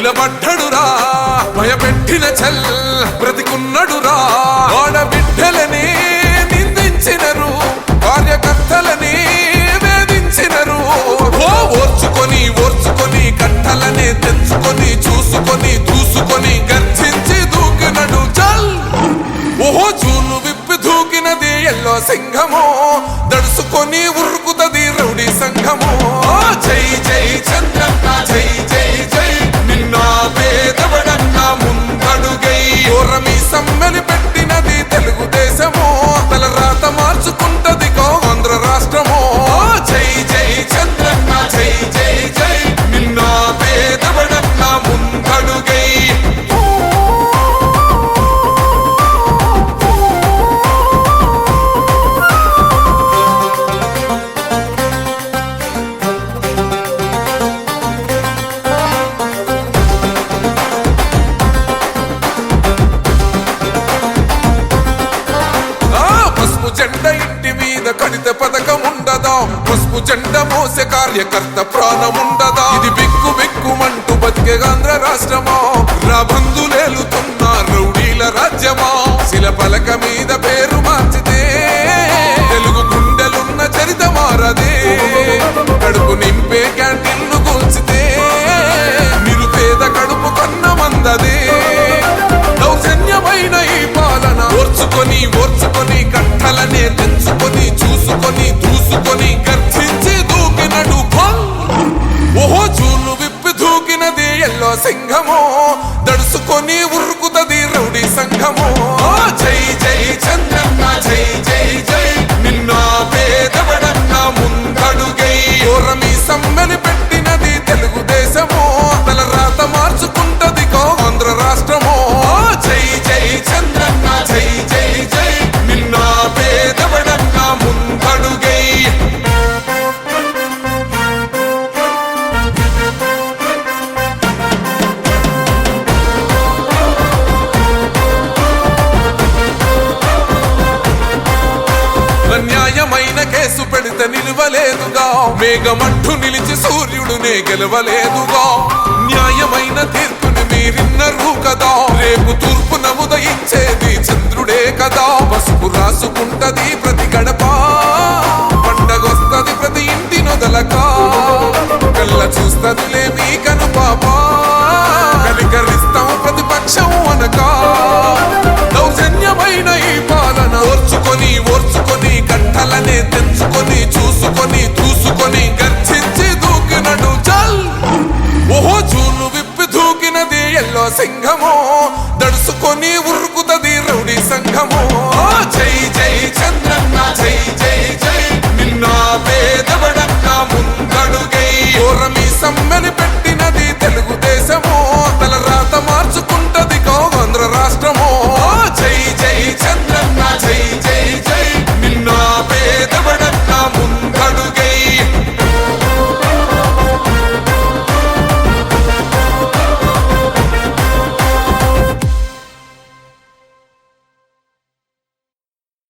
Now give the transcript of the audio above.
నిలబడ్డడురా భయపెట్టిన చల్ బ్రతికున్నడురా ఆడబిడ్డలని నిందించినరు కార్యకర్తలని వేధించినరు ఓర్చుకొని ఓర్చుకొని కట్టలనే తెంచుకొని చూసుకొని దూసుకొని గర్జించి దూకినడు చల్ ఓహో జూలు విప్పి దూకినది ఎల్లో సింహము దడుసుకొని ఉరుకుతది రౌడీ సంఘము జై జై చంద్రన్న జై జై జై నిన్న పేదవడన్న ముందడుగై ఓరమి సమ్మెలి పెట్టినది తెలుగుదేశము తలరాత మార్చుకుంటది ఆంధ్ర రాష్ట్రము జై జై చంద్రన్న జై జై జై నిన్న పేదవడన్న ముందడుగై జెండా ఇంటి మీద కడిత పథకం ఉండదా పసుపు జెండా మోసే కార్యకర్త ప్రాణముండదా ఇది బిక్కు బిక్కుమంటూ బతికే ఆంధ్ర రాష్ట్రమా రాబందులేలుతున్న రౌడీల రాజ్యమా శిల పలక మీద పేరు మార్చితే తెలుగు గుండెలున్న చరిత మారదే కడుపు నింపే క్యాంటీన్లు కూల్చితే నిరుపేద కడుపు కన్న మందదే దౌర్జన్యమైన ఈ పాలన ఓర్చుకొని ఓర్చుకొని కట్టలనే తెంచుకొని చూసుకొని దూసుకొని గర్జించి దూకినడు ఓహో జూలు విప్పి దూకినది ఎల్లో సింహము దడుసుకొని ఉరుకుతది రౌడీ సంఘము జై జై చంద్రన్న జై జై జై నిన్న పేదవడన్న ముందడుగై ఓరమి సమ్మెని పెట్టినది తెలుగుదేశము తలరాత మార్చుకుంటది ఆంధ్ర రాష్ట్రము జై జై చంద్రన్న జై జై జై నిన్న పేదవడన్న ముందడుగై న్యాయమైన కేసు పెడితే నిలవలేదుగా మేఘమట్టు నిలిచి సూర్యుడునే గెలవలేదుగా న్యాయమైన తీర్పుని మీరిన్నరు కదా రేపు తూర్పున ఉదయించేది చంద్రుడే కదా పసుపు రాసుకుంటది ప్రతి గడప